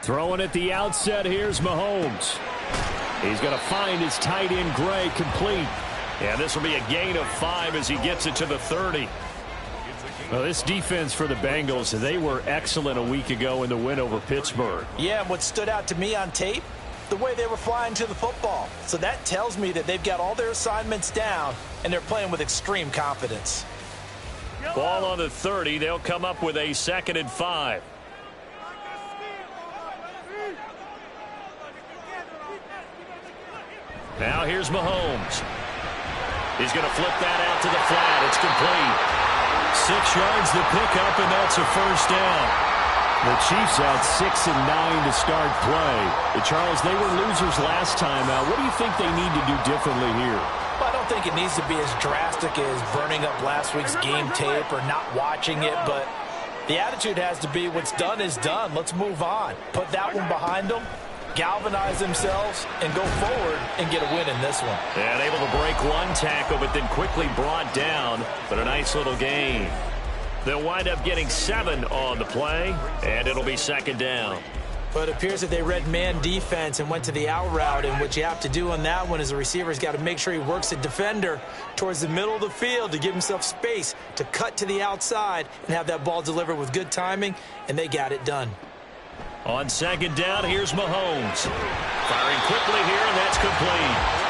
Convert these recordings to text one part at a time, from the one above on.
Throwing at the outset, here's Mahomes. He's going to find his tight end, Gray, complete. And this will be a gain of 5 as he gets it to the 30. Well, this defense for the Bengals, they were excellent a week ago in the win over Pittsburgh. Yeah, and what stood out to me on tape, the way they were flying to the football. So that tells me that they've got all their assignments down, and they're playing with extreme confidence. Ball on the 30. They'll come up with a 2nd and 5. Now here's Mahomes. He's going to flip that out to the flat. It's complete. 6 yards the pickup, and that's a first down. The Chiefs had 6 and 9 to start play. Charles, they were losers last time out. What do you think they need to do differently here? Well, I don't think it needs to be as drastic as burning up last week's game tape or not watching it, but the attitude has to be what's done is done. Let's move on. Put that one behind them, galvanize themselves, and go forward and get a win in this one. And able to break one tackle, but then quickly brought down. But a nice little gain. They'll wind up getting 7 on the play, and it'll be 2nd down. But it appears that they read man defense and went to the out route, and what you have to do on that one is the receiver's got to make sure he works the defender towards the middle of the field to give himself space to cut to the outside and have that ball delivered with good timing, and they got it done. On 2nd down, here's Mahomes. Firing quickly here, and that's complete.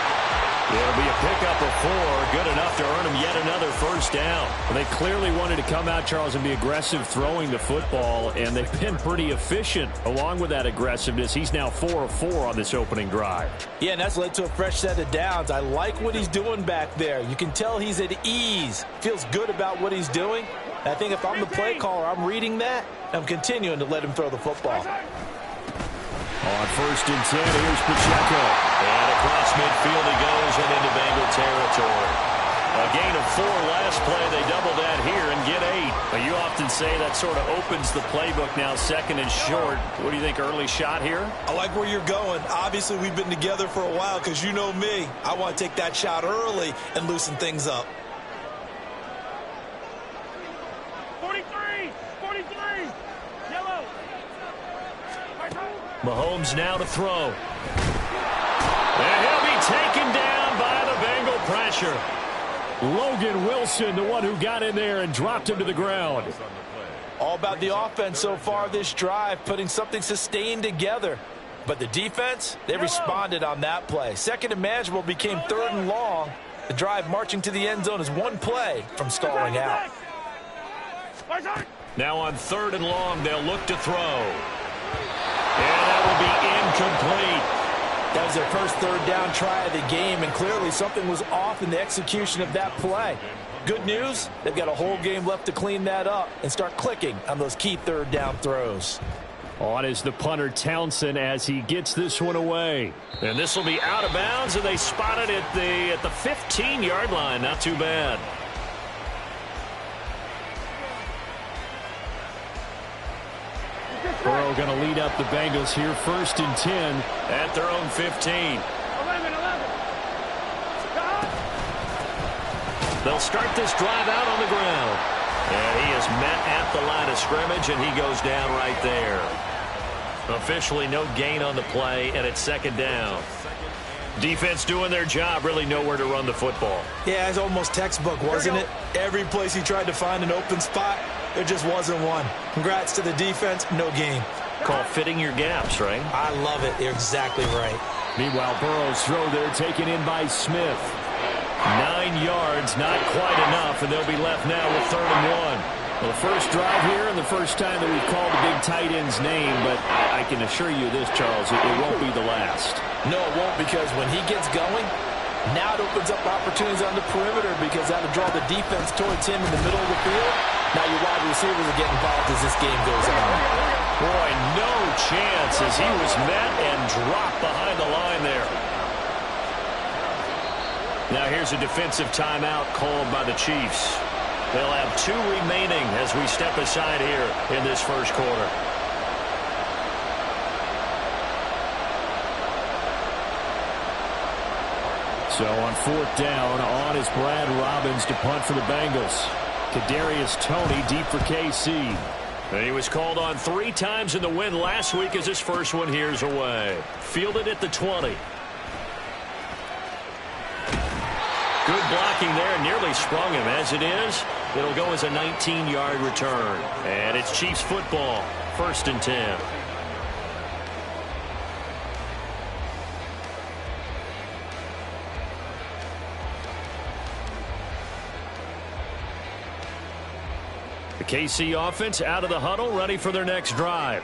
It'll be a pickup of 4, good enough to earn him yet another first down. Well, they clearly wanted to come out, Charles, and be aggressive throwing the football, and they've been pretty efficient along with that aggressiveness. He's now 4 of 4 on this opening drive. Yeah, and that's led to a fresh set of downs. I like what he's doing back there. You can tell he's at ease, feels good about what he's doing. I think if I'm the play caller, I'm reading that, and I'm continuing to let him throw the football. On 1st and 10, here's Pacheco. And across midfield he goes and into Bengal territory. A gain of 4 last play. They double that here and get 8. But you often say that sort of opens the playbook now, 2nd and short. What do you think, early shot here? I like where you're going. Obviously, we've been together for a while because you know me. I want to take that shot early and loosen things up. 43! 43! Yellow! Mahomes now to throw. And he'll be taken down by the Bengal pressure. Logan Wilson, the one who got in there and dropped him to the ground. All about the offense so far this drive, putting something sustained together. But the defense, they responded on that play. 2nd and manageable became 3rd and long. The drive marching to the end zone is 1 play from stalling out. Now on 3rd and long, they'll look to throw. And that will be incomplete. That was their first 3rd down try of the game, and clearly something was off in the execution of that play. Good news, they've got a whole game left to clean that up and start clicking on those key 3rd down throws. On is the punter Townsend as he gets this one away. And this will be out of bounds, and they spot it at the 15-yard line. Not too bad. Burrow going to lead up the Bengals here, 1st and 10 at their own 15. 11. They'll start this drive out on the ground. And he is met at the line of scrimmage, and he goes down right there. Officially no gain on the play, and it's 2nd down. Defense doing their job, really nowhere to run the football. Yeah, it's almost textbook, wasn't it? Every place he tried to find an open spot, there just wasn't one. Congrats to the defense, no gain. Call fitting your gaps, right? I love it. You're exactly right. Meanwhile, Burrow's throw there taken in by Smith. 9 yards, not quite enough, and they'll be left now with 3rd and 1. Well, the first drive here and the first time that we've called the big tight end's name, but I can assure you this, Charles, it won't be the last. No, it won't, because when he gets going, now it opens up opportunities on the perimeter because that'll draw the defense towards him in the middle of the field. Now your wide receivers are getting involved as this game goes on. Boy, no chance as he was met and dropped behind the line there. Now here's a defensive timeout called by the Chiefs. They'll have 2 remaining as we step aside here in this first quarter. So on 4th down, on is Brad Robbins to punt for the Bengals. Kadarius Toney deep for KC. And he was called on 3 times in the win last week as his first one here's away. Fielded at the 20. Good blocking there. Nearly sprung him. As it is, it'll go as a 19-yard return. And it's Chiefs football. 1st and 10. The KC offense out of the huddle, ready for their next drive.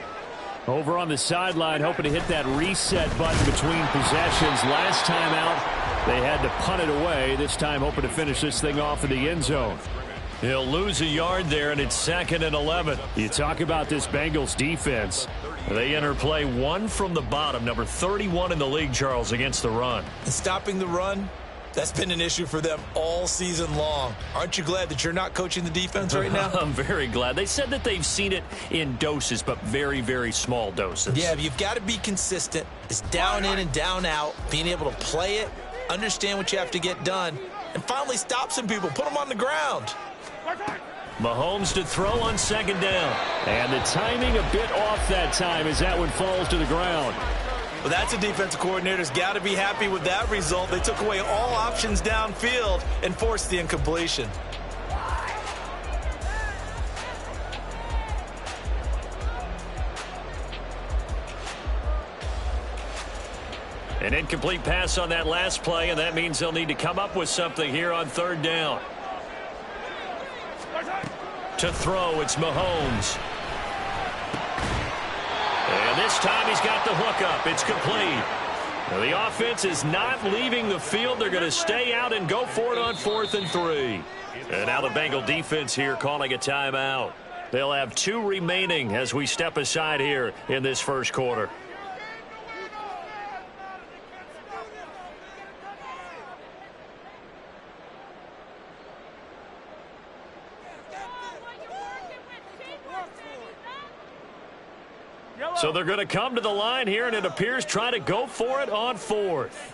Over on the sideline, hoping to hit that reset button between possessions. Last time out, they had to punt it away. This time, hoping to finish this thing off in the end zone. He'll lose a yard there, and it's 2nd and 11. You talk about this Bengals defense. They enter play 1 from the bottom, number 31 in the league, Charles, against the run. And stopping the run, that's been an issue for them all season long. Aren't you glad that you're not coaching the defense right now? I'm very glad. They said that they've seen it in doses, but very, very small doses. Yeah, you've got to be consistent. It's down in and down out, being able to play it, understand what you have to get done, and finally stop some people, put them on the ground. Mahomes to throw on 2nd down. And the timing a bit off that time as that one falls to the ground. Well, that's a defensive coordinator's got to be happy with that result. They took away all options downfield and forced the incompletion. An incomplete pass on that last play, and that means they'll need to come up with something here on 3rd down. To throw, it's Mahomes. And this time he's got the hookup. It's complete. Now the offense is not leaving the field. They're going to stay out and go for it on 4th and 3. And now the Bengal defense here calling a timeout. They'll have 2 remaining as we step aside here in this first quarter. So they're going to come to the line here, and it appears try to go for it on 4th.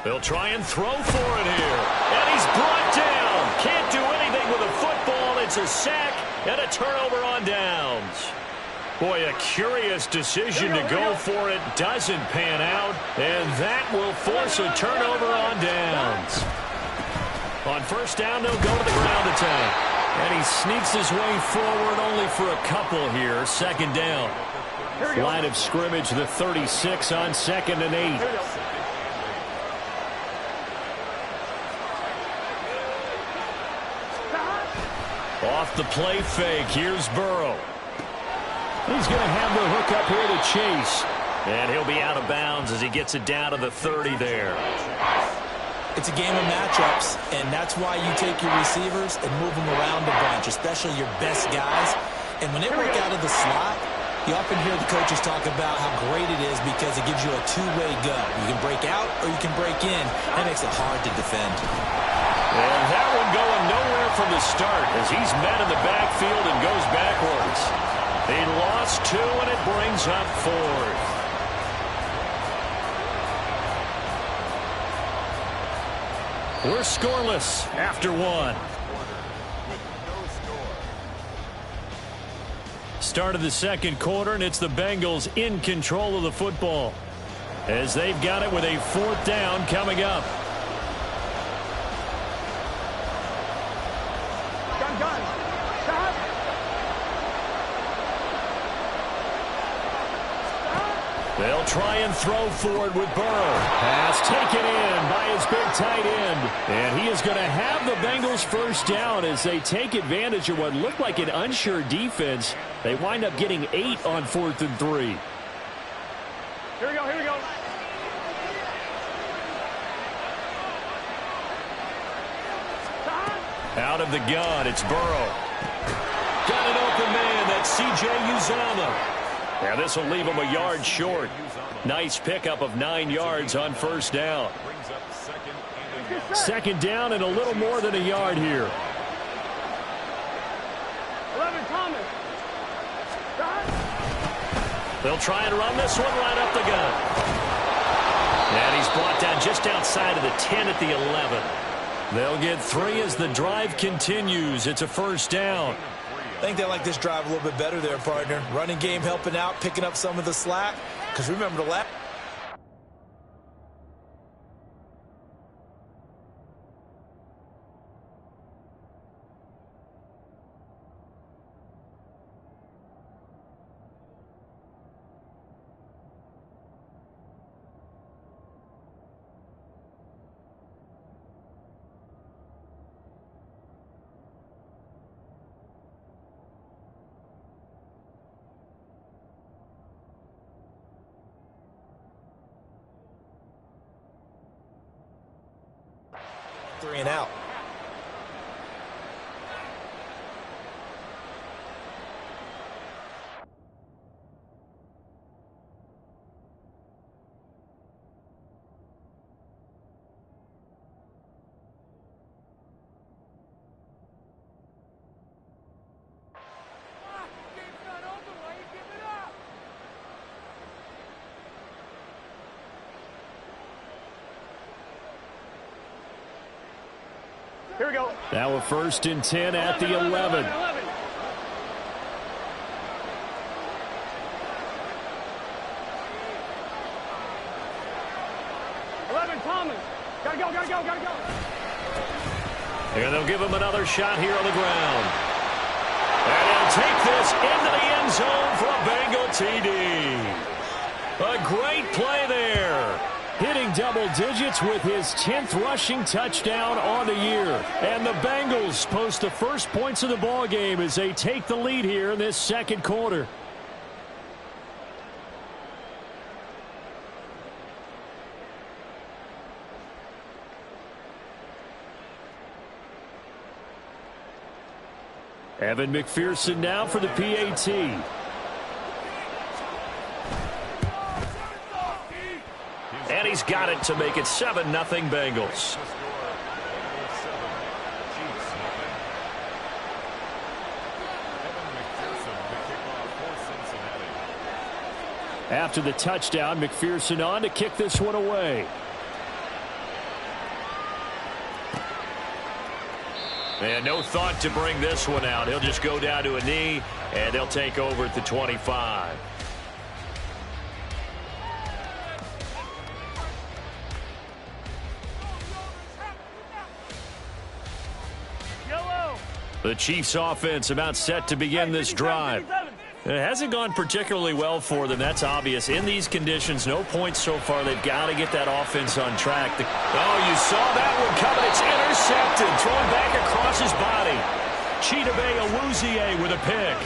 They'll try and throw for it here. And he's brought down. Can't do anything with a football. It's a sack and a turnover on downs. Boy, a curious decision to go for it. Doesn't pan out. And that will force a turnover on downs. On 1st down, they'll go to the ground attack. And he sneaks his way forward only for a couple here. 2nd down. Line of scrimmage, the 36 on 2nd and 8. Off the play fake. Here's Burrow. He's going to have the hook up here to Chase. And he'll be out of bounds as he gets it down to the 30 there. It's a game of matchups, and that's why you take your receivers and move them around a bunch, especially your best guys. And when they work out of the slot, you often hear the coaches talk about how great it is because it gives you a two-way go. You can break out or you can break in. That makes it hard to defend. And that one going nowhere from the start as he's met in the backfield and goes backwards. He lost 2, and it brings up 4th. We're scoreless after 1. Start of the 2nd quarter, and it's the Bengals in control of the football as they've got it with a 4th down coming up. They'll try and throw forward with Burrow. Pass taken in by his big tight end. And he is going to have the Bengals 1st down as they take advantage of what looked like an unsure defense. They wind up getting 8 on 4th and 3. Here we go, here we go. Out of the gun, it's Burrow. Got an open man, that's C.J. Uzomah. Now this will leave him a yard short. Nice pickup of 9 yards on 1st down. 2nd down and a little more than a yard here. 11 Thomas. They'll try and run this one right up the gut. And he's brought down just outside of the 10 at the 11. They'll get 3 as the drive continues. It's a first down. I think they like this drive a little bit better there, partner. Running game helping out, picking up some of the slack. Because remember the last... Three and out. Here we go. Now a 1st and 10 at the 11. 11. Thomas. Gotta go. And they'll give him another shot here on the ground. And he'll take this into the end zone for a Bengal TD. A great play there. Hitting double digits with his 10th rushing touchdown on the year. And the Bengals post the first points of the ballgame as they take the lead here in this second quarter. Evan McPherson now for the PAT. And he's got it to make it 7-0 Bengals. After the touchdown, McPherson on to kick this one away. And no thought to bring this one out. He'll just go down to a knee, and they'll take over at the 25. The Chiefs offense about set to begin this drive. It hasn't gone particularly well for them. That's obvious. In these conditions, no points so far. They've got to get that offense on track. Oh, you saw that one coming. It's intercepted. Thrown back across his body. Chidobe Awuzie with a pick.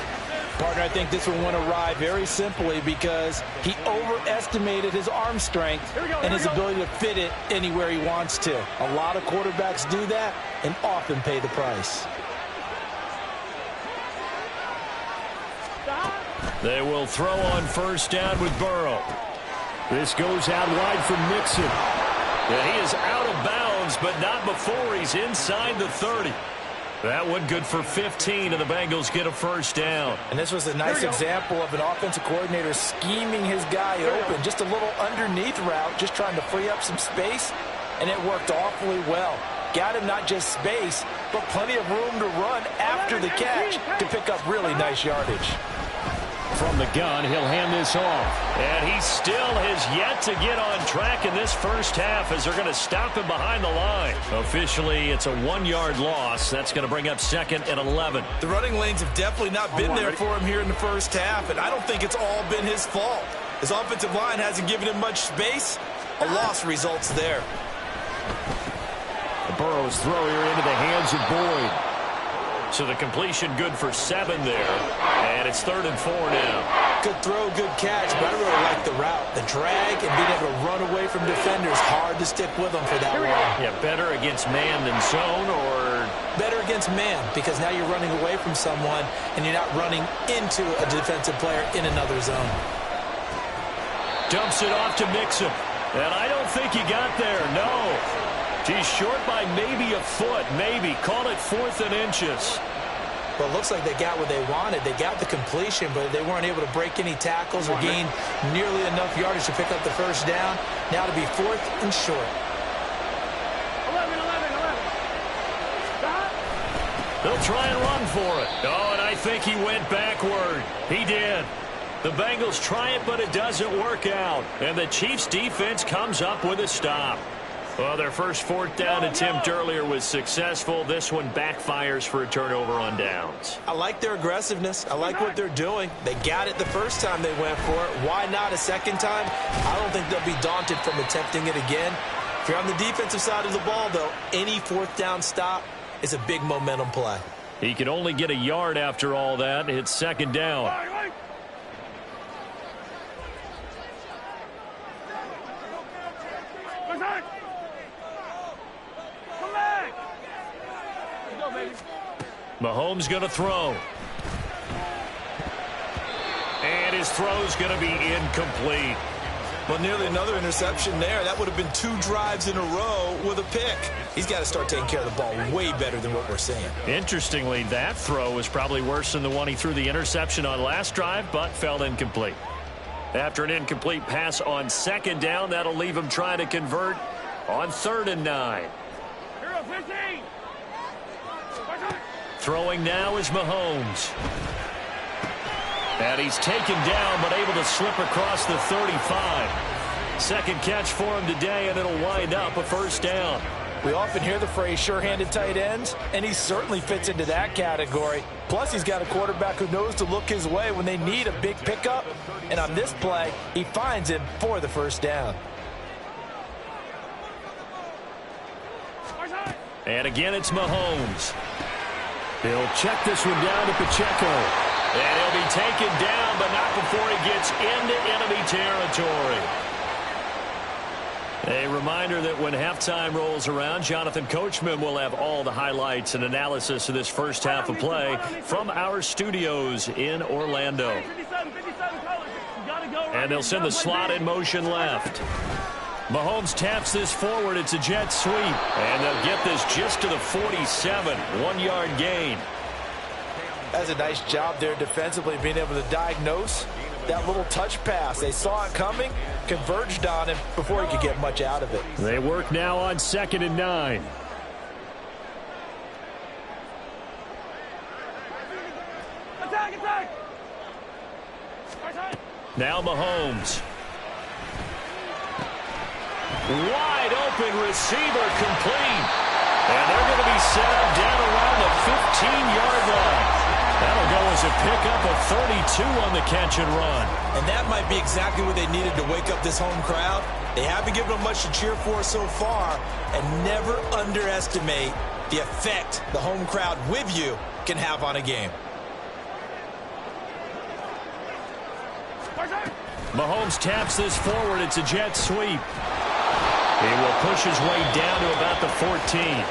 Partner, I think this one went awry very simply because he overestimated his arm strength and his ability to fit it anywhere he wants to. A lot of quarterbacks do that and often pay the price. They will throw on first down with Burrow. This goes out wide for Mixon. And he is out of bounds, but not before he's inside the 30. That one good for 15, and the Bengals get a first down. And this was a nice example of an offensive coordinator scheming his guy open. Just a little underneath route, just trying to free up some space, and it worked awfully well. Got him not just space, but plenty of room to run after the catch to pick up really nice yardage. From the gun, he'll hand this off. And he still has yet to get on track in this first half as they're going to stop him behind the line. Officially, it's a 1-yard loss. That's going to bring up 2nd and 11. The running lanes have definitely not been there for him here in the first half, and I don't think it's all been his fault. His offensive line hasn't given him much space. A loss results there. Burrow's throw here into the hands of Boyd. So the completion good for 7 there. And it's 3rd and 4 now. Good throw, good catch, but I really like the route. The drag and being able to run away from defenders, hard to stick with them for that long. Yeah, better against man than zone, or? Better against man, because now you're running away from someone and you're not running into a defensive player in another zone. Dumps it off to Mixon. And I don't think he got there, no. He's short by maybe a foot, maybe. Call it 4th and inches. Well, it looks like they got what they wanted. They got the completion, but they weren't able to break any tackles or gain nearly enough yardage to pick up the first down. Now to be 4th and short. 11. They'll try and run for it. Oh, and I think he went backward. He did. The Bengals try it, but it doesn't work out. And the Chiefs' defense comes up with a stop. Well, their first fourth down attempt earlier was successful. This one backfires for a turnover on downs. I like their aggressiveness. I like what they're doing. They got it the first time they went for it. Why not a second time? I don't think they'll be daunted from attempting it again. If you're on the defensive side of the ball, though, any fourth down stop is a big momentum play. He can only get a yard after all that. It's second down. Mahomes going to throw. And his throw's going to be incomplete. Well, nearly another interception there. That would have been 2 drives in a row with a pick. He's got to start taking care of the ball way better than what we're seeing. Interestingly, that throw was probably worse than the one he threw the interception on last drive, but fell incomplete. After an incomplete pass on second down, that'll leave him trying to convert on 3rd and 9. Throwing now is Mahomes. And he's taken down, but able to slip across the 35. Second catch for him today, and it'll wind up a first down. We often hear the phrase sure-handed tight ends, and he certainly fits into that category. Plus, he's got a quarterback who knows to look his way when they need a big pickup. And on this play, he finds him for the first down. And again, it's Mahomes. He'll check this one down to Pacheco. And he'll be taken down, but not before he gets into enemy territory. A reminder that when halftime rolls around, Jonathan Coachman will have all the highlights and analysis of this first half of play from our studios in Orlando. And they'll send the slot in motion left. Mahomes taps this forward. It's a jet sweep. And they'll get this just to the 47. 1-yard gain. That's a nice job there defensively, being able to diagnose that little touch pass. They saw it coming, converged on him before he could get much out of it. They work now on 2nd and 9. Attack! Now Mahomes. Wide open receiver complete. And they're going to be set up down around the 15-yard line. That'll go as a pickup of 32 on the catch and run. And that might be exactly what they needed to wake up this home crowd. They haven't given them much to cheer for so far. And never underestimate the effect the home crowd with you can have on a game. Mahomes taps this forward. It's a jet sweep. He will push his way down to about the 14.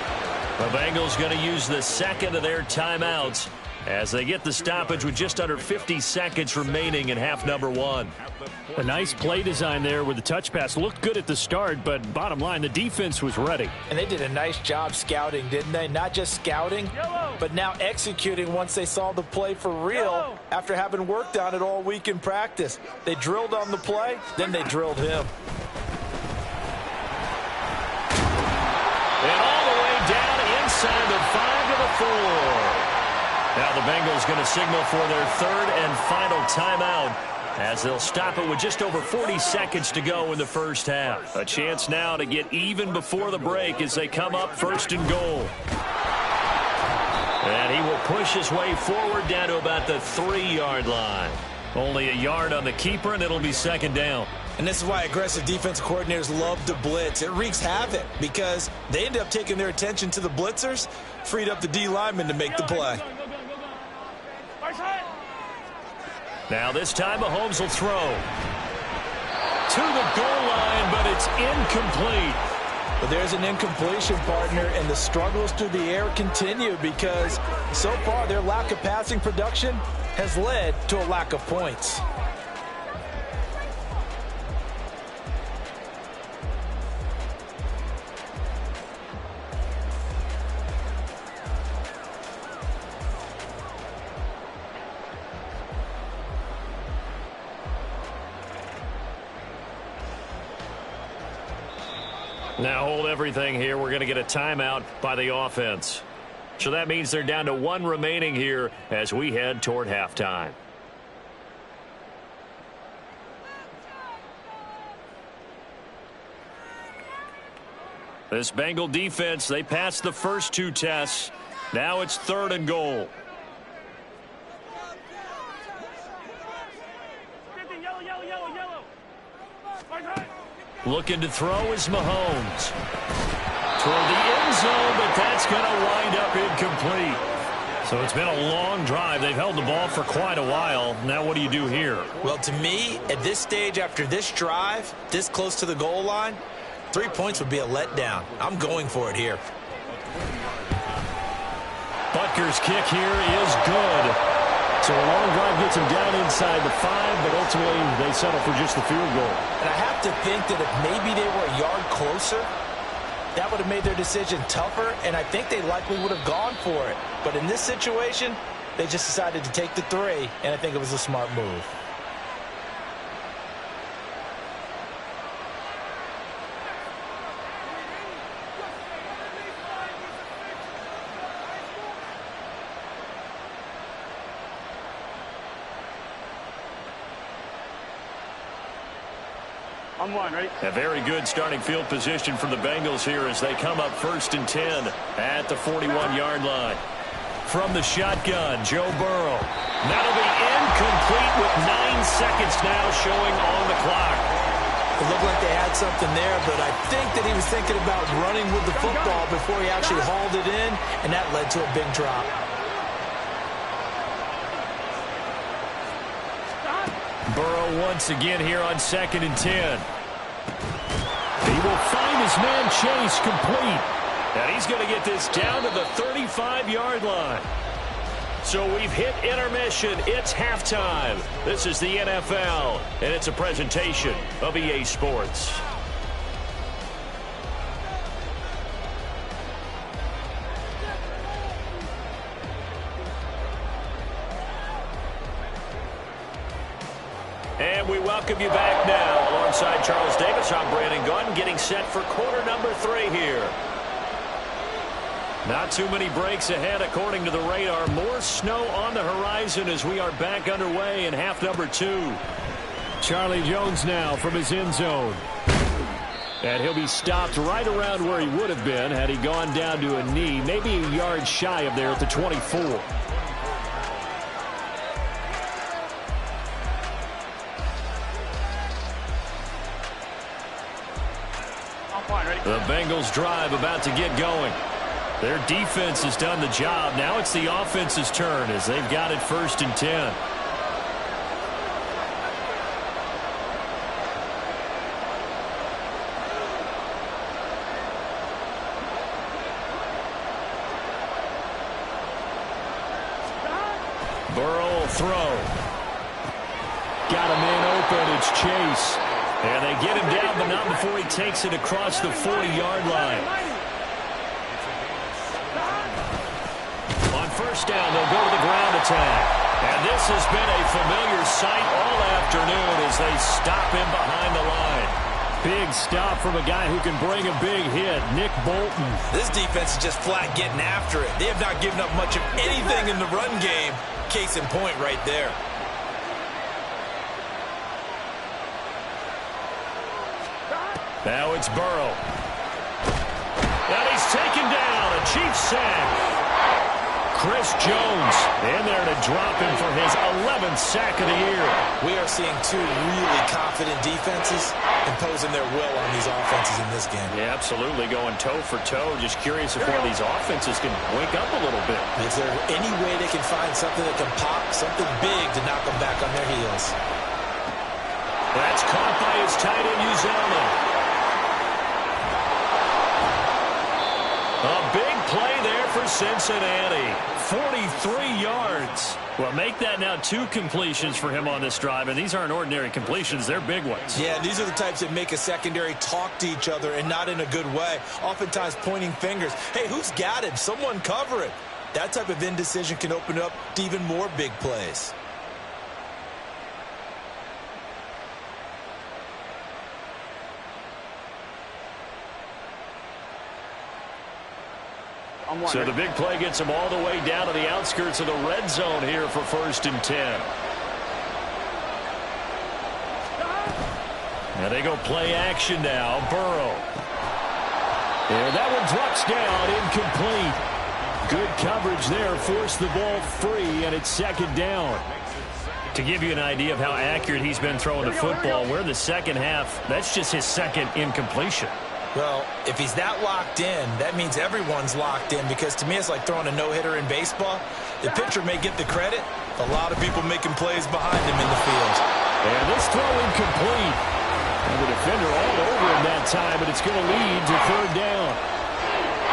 The Bengals going to use the second of their timeouts as they get the stoppage with just under 50 seconds remaining in half number 1. A nice play design there with the touch pass. Looked good at the start, but bottom line, the defense was ready. And they did a nice job scouting, didn't they? Not just scouting, but now executing once they saw the play for real after having worked on it all week in practice. They drilled on the play, then they drilled him. And all the way down inside the 5 to the 4. Now the Bengals going to signal for their 3rd and final timeout as they'll stop it with just over 40 seconds to go in the first half. A chance now to get even before the break as they come up 1st and goal. And he will push his way forward down to about the 3-yard line. Only a yard on the keeper, and it'll be 2nd down. And this is why aggressive defensive coordinators love to blitz. It wreaks havoc because they end up taking their attention to the blitzers, freed up the D lineman to make the play. Now this time Mahomes will throw to the goal line, but it's incomplete. But there's an incompletion, partner, and the struggles through the air continue because so far their lack of passing production has led to a lack of points. Now hold everything here. We're going to get a timeout by the offense. So that means they're down to 1 remaining here as we head toward halftime. This Bengal defense, they passed the first 2 tests. Now it's 3rd and goal. Looking to throw is Mahomes. Toward the end zone, but that's going to wind up incomplete. So it's been a long drive. They've held the ball for quite a while. Now what do you do here? Well, to me, at this stage, after this drive, this close to the goal line, 3 points would be a letdown. I'm going for it here. Butker's kick here is good. So a long drive gets him down inside the 5, but ultimately they settle for just the field goal. And I have to think that if maybe they were a yard closer, that would have made their decision tougher, and I think they likely would have gone for it. But in this situation, they just decided to take the 3, and I think it was a smart move. I'm 1, ready? A very good starting field position for the Bengals here as they come up 1st and 10 at the 41-yard line. From the shotgun, Joe Burrow. That'll be incomplete with 9 seconds now showing on the clock. It looked like they had something there, but I think that he was thinking about running with the football before he actually hauled it in, and that led to a big drop. Burrow once again here on 2nd and 10. He will find his man Chase complete. And he's going to get this down to the 35-yard line. So we've hit intermission. It's halftime. This is the NFL, and it's a presentation of EA Sports. And we welcome you back now. Alongside Charles Davis, I'm Brandon Gunn, getting set for quarter number 3 here. Not too many breaks ahead according to the radar. More snow on the horizon as we are back underway in half number 2. Charlie Jones now from his end zone. And he'll be stopped right around where he would have been had he gone down to a knee, maybe a yard shy of there at the 24. The Bengals drive about to get going. Their defense has done the job. Now it's the offense's turn as they've got it 1st and 10. Burrow will throw. Got a man open. It's Chase. And they get him down, but not before he takes it across the 40-yard line. On 1st down, they'll go to the ground attack. And this has been a familiar sight all afternoon as they stop him behind the line. Big stop from a guy who can bring a big hit, Nick Bolton. This defense is just flat getting after it. They have not given up much of anything in the run game. Case in point right there. Now it's Burrow. And he's taken down. A Chiefs sack. Chris Jones in there to drop him for his 11th sack of the year. We are seeing 2 really confident defenses imposing their will on these offenses in this game. Yeah, absolutely. Going toe for toe. Just curious if one of these offenses can wake up a little bit. Is there any way they can find something that can pop, something big to knock them back on their heels? That's caught by his tight end, Uzomah. A big play there for Cincinnati. 43 yards. Well, make that now 2 completions for him on this drive, and these aren't ordinary completions. They're big ones. Yeah, these are the types that make a secondary talk to each other and not in a good way. Oftentimes pointing fingers. Hey, who's got him? Someone cover it. That type of indecision can open up to even more big plays. So the big play gets him all the way down to the outskirts of the red zone here for 1st and 10. Now they go play action now. Burrow. And that one drops down, incomplete. Good coverage there, forced the ball free, and it's 2nd down. To give you an idea of how accurate he's been throwing the football, we're in the second half. That's just his 2nd incompletion. Well, if he's that locked in, that means everyone's locked in, because to me it's like throwing a no-hitter in baseball. The pitcher may get the credit, a lot of people making plays behind him in the field. And this throw incomplete. And the defender all over him that time, but it's going to lead to 3rd down.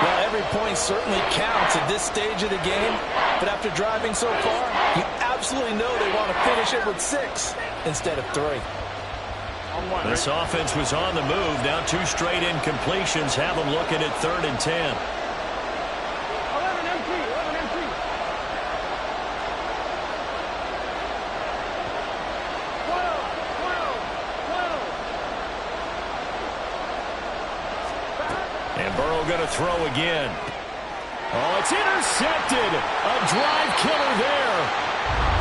Well, every point certainly counts at this stage of the game, but after driving so far, you absolutely know they want to finish it with 6 instead of 3. This offense was on the move. Now 2 straight incompletions have them looking at 3rd and 10. 11 empty. And Burrow going to throw again. Oh, it's intercepted. A drive killer there.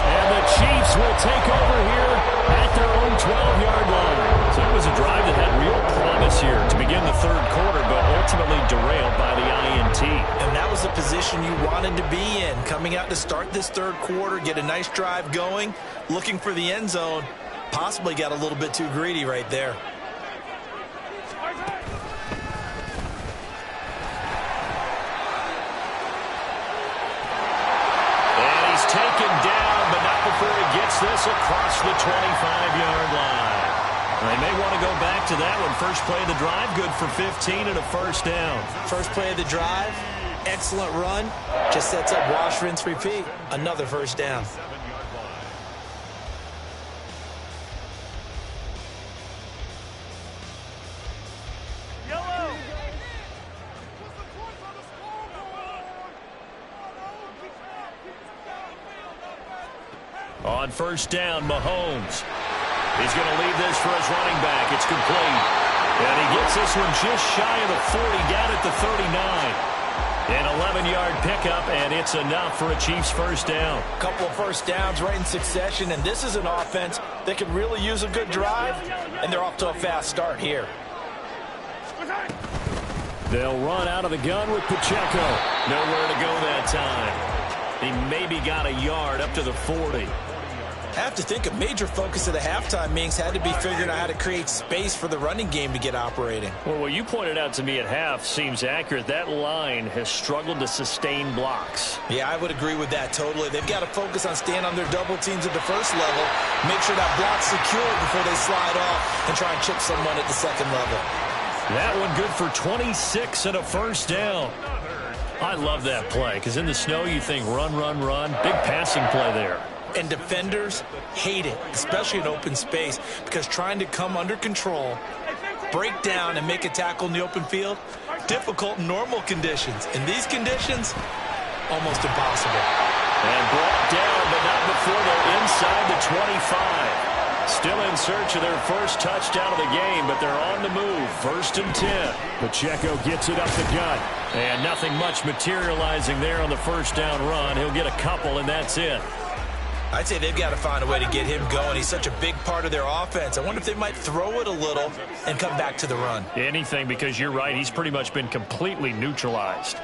And the Chiefs will take over here at their own 12-yard line. So it was a drive that had real promise here to begin the 3rd quarter, but ultimately derailed by the INT. And that was the position you wanted to be in, coming out to start this 3rd quarter, get a nice drive going, looking for the end zone. Possibly got a little bit too greedy right there. Taken down, but not before he gets this across the 25-yard line. They may want to go back to that one. First play of the drive, good for 15 and a 1st down. First play of the drive, excellent run. Just sets up wash, rinse, repeat. Another 1st down. On 1st down, Mahomes. He's going to leave this for his running back. It's complete. And he gets this one just shy of the 40, down at the 39. An 11-yard pickup, and it's enough for a Chiefs 1st down. A couple of 1st downs right in succession, and this is an offense that could really use a good drive, and they're off to a fast start here. They'll run out of the gun with Pacheco. Nowhere to go that time. He maybe got a yard up to the 40. I have to think a major focus of the halftime meetings had to be figuring out how to create space for the running game to get operating. Well, what you pointed out to me at half seems accurate. That line has struggled to sustain blocks. Yeah, I would agree with that totally. They've got to focus on staying on their double teams at the 1st level, make sure that block's secure before they slide off and try and chip someone at the 2nd level. That one good for 26 and a 1st down. I love that play because in the snow you think run, run, run. Big passing play there. And defenders hate it, especially in open space, because trying to come under control, break down, and make a tackle in the open field, difficult in normal conditions. In these conditions, almost impossible. And brought down, but not before they're inside the 25. Still in search of their 1st touchdown of the game, but they're on the move. 1st and 10. Pacheco gets it up the gut. And nothing much materializing there on the 1st down run. He'll get a couple, and that's it. I'd say they've got to find a way to get him going. He's such a big part of their offense. I wonder if they might throw it a little and come back to the run. Anything, because you're right. He's pretty much been completely neutralized.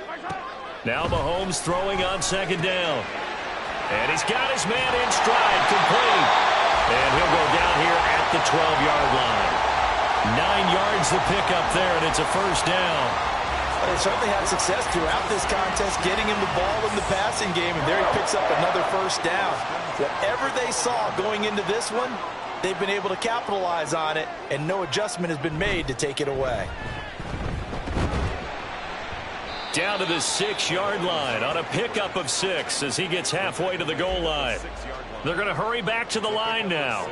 Now Mahomes throwing on 2nd down. And he's got his man in stride, complete. And he'll go down here at the 12-yard line. 9 yards the pickup there, and it's a 1st down. They certainly had success throughout this contest getting him the ball in the passing game, and there he picks up another 1st down. Whatever they saw going into this one, they've been able to capitalize on it, and no adjustment has been made to take it away. Down to the 6-yard line on a pickup of 6 as he gets halfway to the goal line. They're going to hurry back to the line now.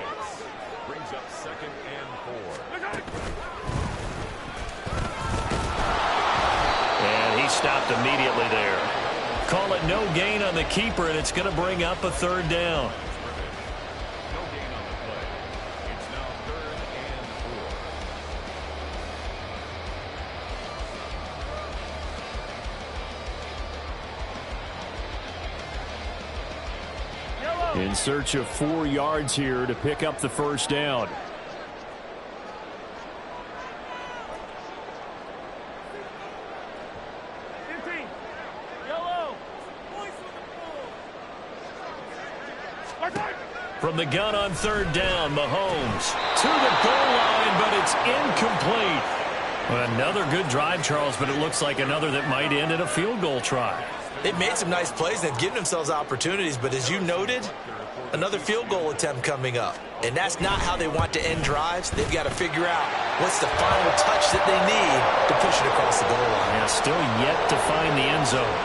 Brings up 2nd and 4. And he stopped immediately there. Call it no gain on the keeper, and it's going to bring up a 3rd down. No gain on the play. It's now 3rd and 4. In search of 4 yards here to pick up the first down. From the gun on 3rd down, Mahomes to the goal line, but it's incomplete. Another good drive, Charles, but it looks like another that might end in a field goal try. They've made some nice plays. They've given themselves opportunities, but as you noted, another field goal attempt coming up. And that's not how they want to end drives. They've got to figure out what's the final touch that they need to push it across the goal line. Yeah, still yet to find the end zone.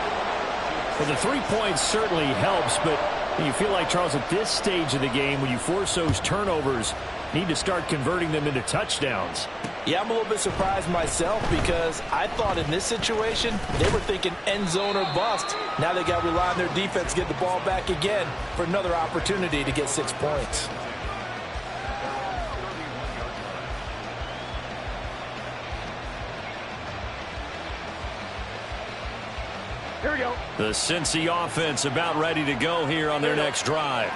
Well, the 3 points certainly helps, but you feel like, Charles, at this stage of the game, when you force those turnovers, need to start converting them into touchdowns. Yeah, I'm a little bit surprised myself because I thought in this situation they were thinking end zone or bust. Now they got to rely on their defense to get the ball back again for another opportunity to get 6 points. Here we go. The Cincy offense about ready to go here on their next drive.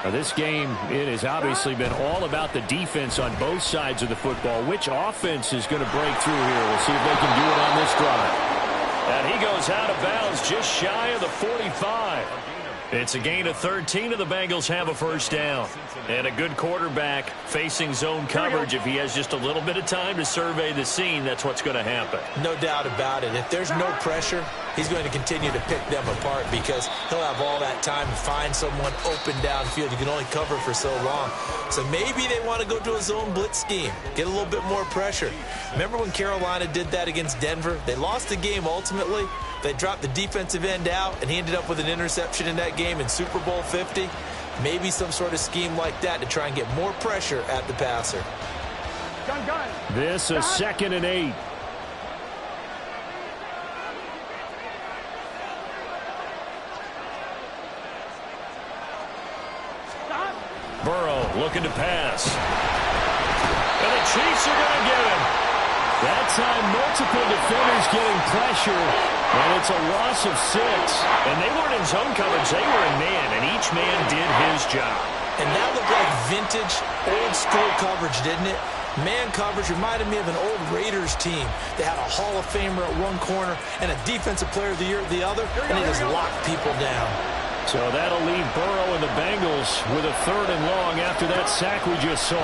Now, this game, it has obviously been all about the defense on both sides of the football. Which offense is going to break through here? We'll see if they can do it on this drive. And he goes out of bounds just shy of the 45. It's a gain of 13, and the Bengals have a first down. And a good quarterback facing zone coverage. If he has just a little bit of time to survey the scene, that's what's going to happen. No doubt about it. If there's no pressure, he's going to continue to pick them apart because he'll have all that time to find someone open downfield. You can only cover for so long. So maybe they want to go to a zone blitz scheme, get a little bit more pressure. Remember when Carolina did that against Denver? They lost the game ultimately. They dropped the defensive end out, and he ended up with an interception in that game in Super Bowl 50. Maybe some sort of scheme like that to try and get more pressure at the passer. Gun. This is 2nd and 8. Burrow looking to pass. And the Chiefs are going to get him. That time, multiple defenders getting pressure, and it's a loss of 6. And they weren't in zone coverage. They were in man, and each man did his job. And that looked like vintage, old-school coverage, didn't it? Man coverage reminded me of an old Raiders team. They had a Hall of Famer at one corner and a Defensive Player of the Year at the other, and they just locked people down. So that'll leave Burrow and the Bengals with a 3rd and long after that sack we just saw.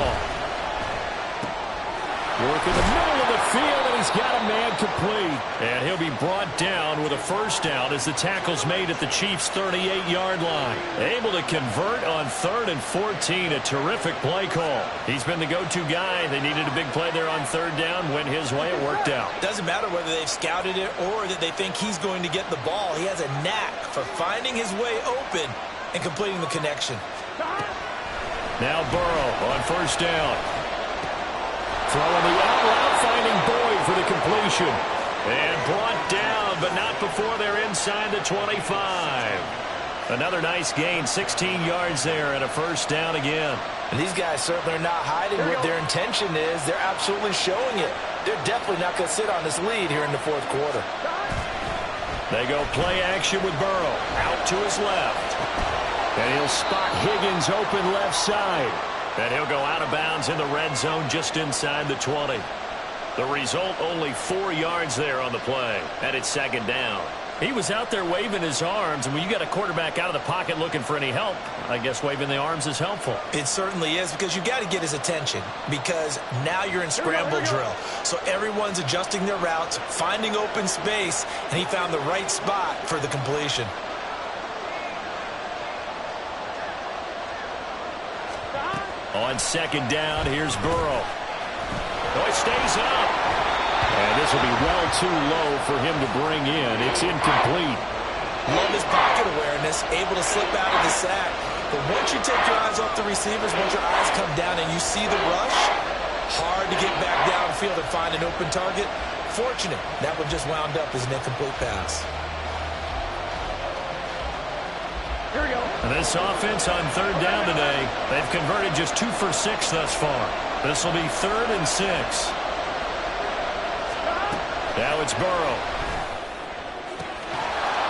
Work in the middle of the field, and he's got a man complete. And he'll be brought down with a first down as the tackle's made at the Chiefs' 38-yard line. Able to convert on 3rd and 14, a terrific play call. He's been the go-to guy. They needed a big play there on 3rd down. Went his way, it worked out. Doesn't matter whether they've scouted it or that they think he's going to get the ball. He has a knack for finding his way open and completing the connection. Now Burrow on 1st down. Throwing the out route, finding Boyd for the completion. And brought down, but not before they're inside the 25. Another nice gain, 16 yards there, and a first down again. And these guys certainly are not hiding what their intention is. They're absolutely showing it. They're definitely not going to sit on this lead here in the 4th quarter. They go play action with Burrow. Out to his left. And he'll spot Higgins open left side. And he'll go out of bounds in the red zone just inside the 20. The result, only 4 yards there on the play. And it's 2nd down. He was out there waving his arms, and when you got a quarterback out of the pocket looking for any help, I guess waving the arms is helpful. It certainly is, because you got to get his attention, because now you're in scramble drill. So everyone's adjusting their routes, finding open space, and he found the right spot for the completion. On 2nd down, here's Burrow. Oh, it stays up. And this will be well too low for him to bring in. It's incomplete. Love his pocket awareness, able to slip out of the sack. But once you take your eyes off the receivers, once your eyes come down and you see the rush, hard to get back downfield and find an open target. Fortunate, that one just wound up as an incomplete pass. Here we go. And this offense on 3rd down today, they've converted just 2 for 6 thus far. This will be 3rd and 6. Now it's Burrow.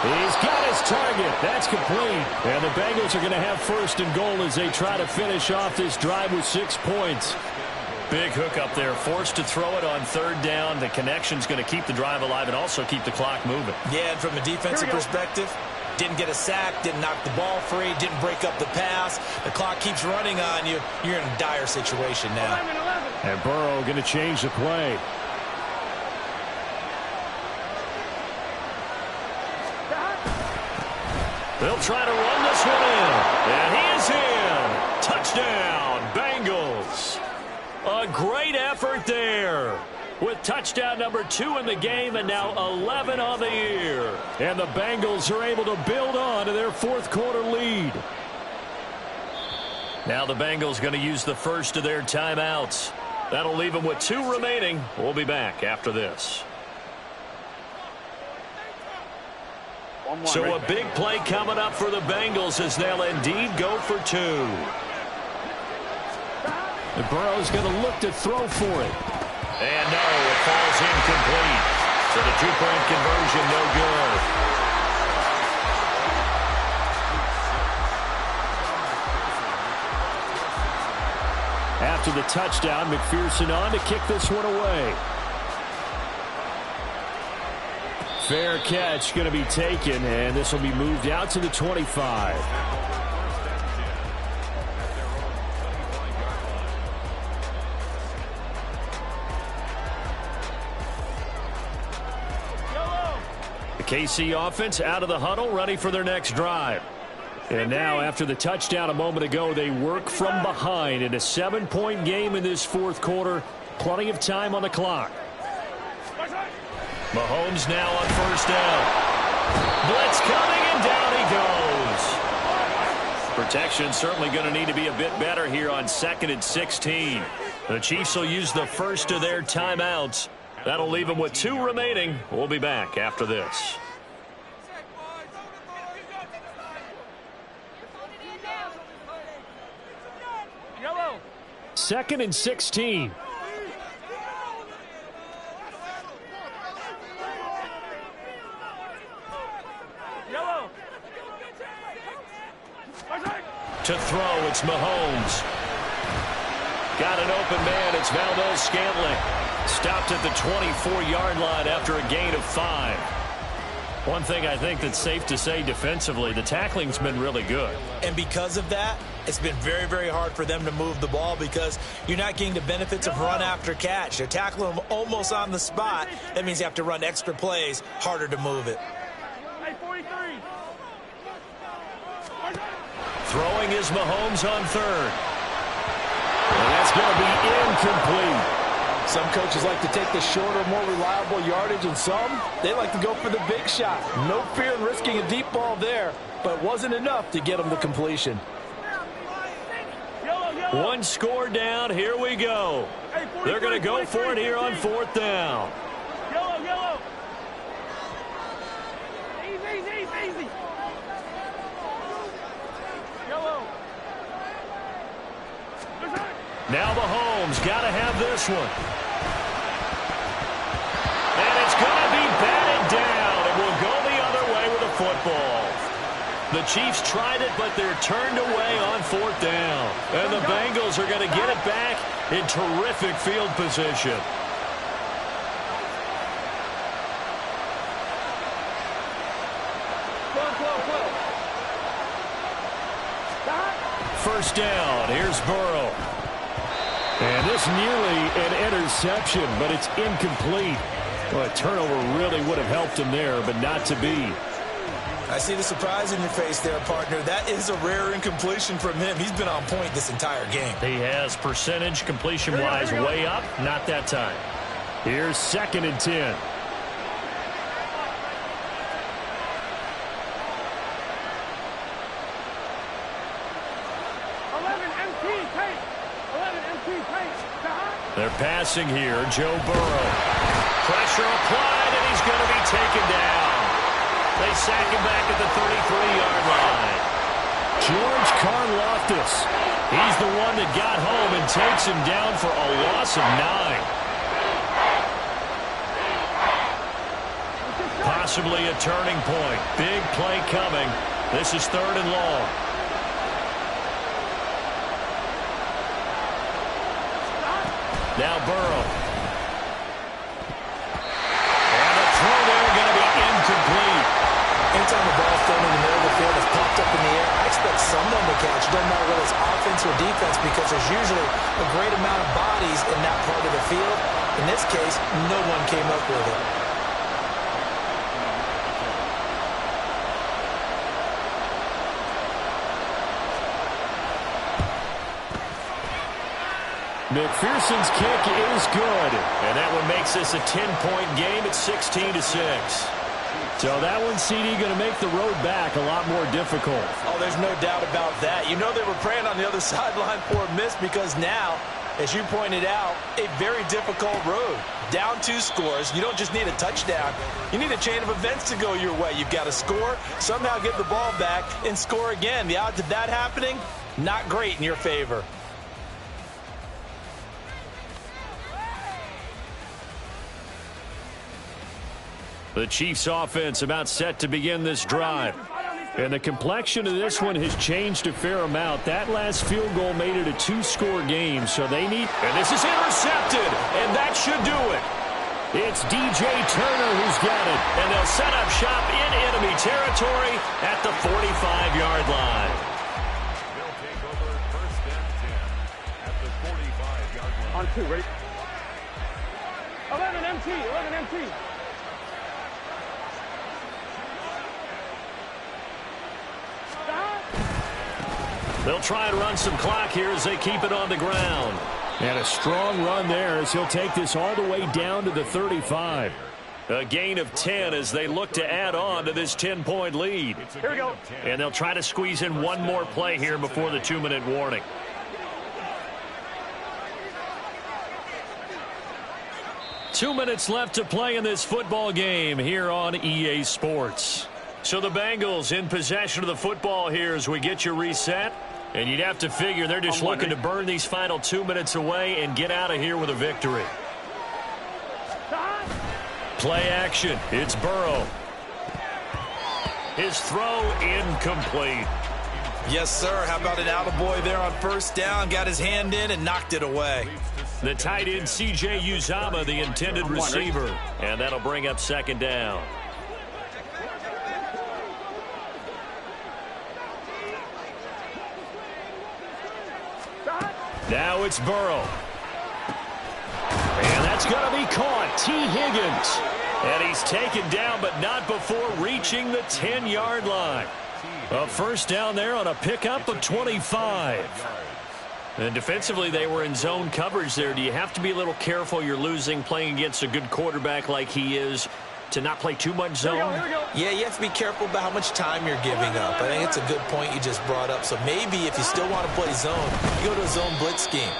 He's got his target. That's complete. And the Bengals are going to have first and goal as they try to finish off this drive with 6 points. Big hook up there. Forced to throw it on third down. The connection's going to keep the drive alive and also keep the clock moving. Yeah, and from a defensive perspective, didn't get a sack, didn't knock the ball free, didn't break up the pass. The clock keeps running on you. You're in a dire situation now. 11. And Burrow going to change the play. They'll try to run this one in. And he is in. Touchdown, Bengals. A great effort there. With touchdown number 2 in the game and now 11 on the year. And the Bengals are able to build on to their fourth quarter lead. Now the Bengals going to use the first of their timeouts. That'll leave them with 2 remaining. We'll be back after this. So a big play coming up for the Bengals as they'll indeed go for 2. And Burrow's going to look to throw for it. And no, it falls incomplete. So the 2-point conversion no good. After the touchdown, McPherson on to kick this one away. Fair catch going to be taken, and this will be moved out to the 25. The KC offense out of the huddle, ready for their next drive. And now, after the touchdown a moment ago, they work from behind in a 7-point game in this fourth quarter. Plenty of time on the clock. Mahomes now on first down. Blitz coming, and down he goes. Protection certainly going to need to be a bit better here on 2nd and 16. The Chiefs will use the first of their timeouts. That'll leave them with 2 remaining. We'll be back after this. Yellow. 2nd and 16. Yellow. To throw, it's Mahomes. Got an open man, it's Valdez-Scantling. Stopped at the 24-yard line after a gain of 5. One thing I think that's safe to say defensively, the tackling's been really good. And because of that, it's been very, very hard for them to move the ball because you're not getting the benefits of run after catch. They're tackling them almost on the spot. That means you have to run extra plays, harder to move it. Hey, 43. Throwing is Mahomes on third. And that's going to be incomplete. Some coaches like to take the shorter, more reliable yardage, and some, they like to go for the big shot. No fear in risking a deep ball there, but it wasn't enough to get them the completion. One score down. Here we go. They're going to go for it here on 4th down. Yellow. Easy. Yellow. Now Mahomes got to have this one. And it's going to be batted down. It will go the other way with a football. The Chiefs tried it, but they're turned away on 4th down. And the Bengals are going to get it back in terrific field position. First down. Here's Burrow. And this nearly an interception, but it's incomplete. Well, a turnover really would have helped him there, but not to be. I see the surprise in your face there, partner. That is a rare incompletion from him. He's been on point this entire game. He has percentage completion-wise way up. Not that time. Here's 2nd and 10. They're passing here. Joe Burrow. Pressure applied, and he's going to be taken down. They sack him back at the 33-yard line. George Karlaftis. He's the one that got home and takes him down for a loss of 9. possibly a turning point. Big play coming. This is 3rd and long. Now Burrow. And the throw there going to be incomplete. Anytime the ball's thrown in the middle of the field, it's popped up in the air, I expect someone to catch. It doesn't matter whether it's offense or defense, because there's usually a great amount of bodies in that part of the field. In this case, no one came up with it. McPherson's kick is good. And that one makes this a 10-point game at 16-6. So that one, CD, going to make the road back a lot more difficult. Oh, there's no doubt about that. You know they were praying on the other sideline for a miss, because now, as you pointed out, a very difficult road. Down 2 scores. You don't just need a touchdown. You need a chain of events to go your way. You've got to score, somehow get the ball back, and score again. The odds of that happening, not great in your favor. The Chiefs offense about set to begin this drive. And the complexion of this one has changed a fair amount. That last field goal made it a 2-score game, so they need... And this is intercepted, and that should do it. It's DJ Turner who's got it, and they'll set up shop in enemy territory at the 45-yard line. They'll take over 1st and 10 at the 45-yard line. On 2, ready? 11 MT, 11 MT. They'll try and run some clock here as they keep it on the ground. And a strong run there as he'll take this all the way down to the 35. A gain of 10 as they look to add on to this 10-point lead. Here we go. And they'll try to squeeze in one more play here before the 2-minute warning. Two minutes left to play in this football game here on EA Sports. So the Bengals in possession of the football here as we get you reset. And you'd have to figure they're just looking to burn these final 2 minutes away and get out of here with a victory. Play action. It's Burrow. His throw incomplete. Yes, sir. How about an attaboy there on 1st down? Got his hand in and knocked it away. The tight end, C.J. Uzomah, the intended receiver. And that'll bring up 2nd down. Now it's Burrow. And that's going to be caught. T. Higgins. And he's taken down, but not before reaching the 10-yard line. A 1st down there on a pickup of 25. And defensively, they were in zone coverage there. Do you have to be a little careful? You're losing, playing against a good quarterback like he is, to not play too much zone? Here we go. Yeah, you have to be careful about how much time you're giving up. I think it's a good point you just brought up. So maybe if you still want to play zone, you go to a zone blitz scheme.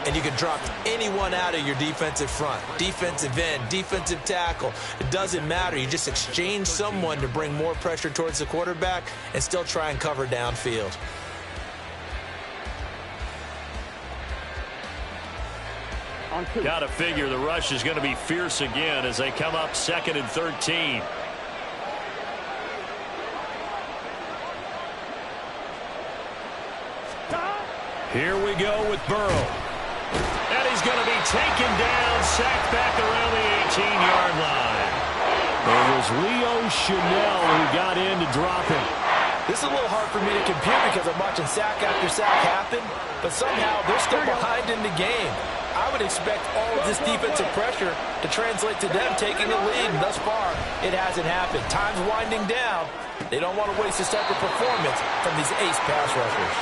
And you can drop anyone out of your defensive front. Defensive end, defensive tackle. It doesn't matter. You just exchange someone to bring more pressure towards the quarterback and still try and cover downfield. Got to figure the rush is going to be fierce again as they come up 2nd and 13. Here we go with Burrow. And he's going to be taken down, sacked back around the 18-yard line. It was Leo Chanel who got in to drop him. This is a little hard for me to compute because I'm watching sack after sack happen, but somehow they're still behind in the game. I would expect all of this defensive pressure to translate to them taking the lead, and thus far, it hasn't happened. Time's winding down. They don't want to waste this type of performance from these ace pass rushers.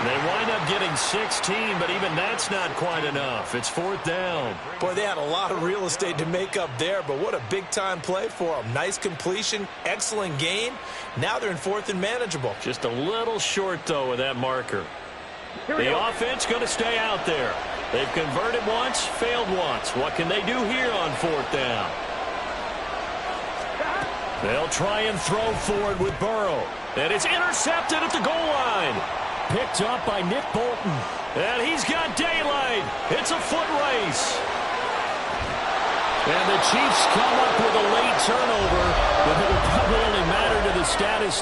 They wind up getting 16, but even that's not quite enough. It's 4th down. Boy, they had a lot of real estate to make up there, but what a big-time play for them. Nice completion, excellent gain. Now they're in 4th and manageable. Just a little short, though, with that marker. The offense going to stay out there. They've converted once, failed once. What can they do here on 4th down? They'll try and throw forward with Burrow. And it's intercepted at the goal line. Picked up by Nick Bolton. And he's got daylight. It's a foot race. And the Chiefs come up with a late turnover, but it will probably only matter to the statisticians.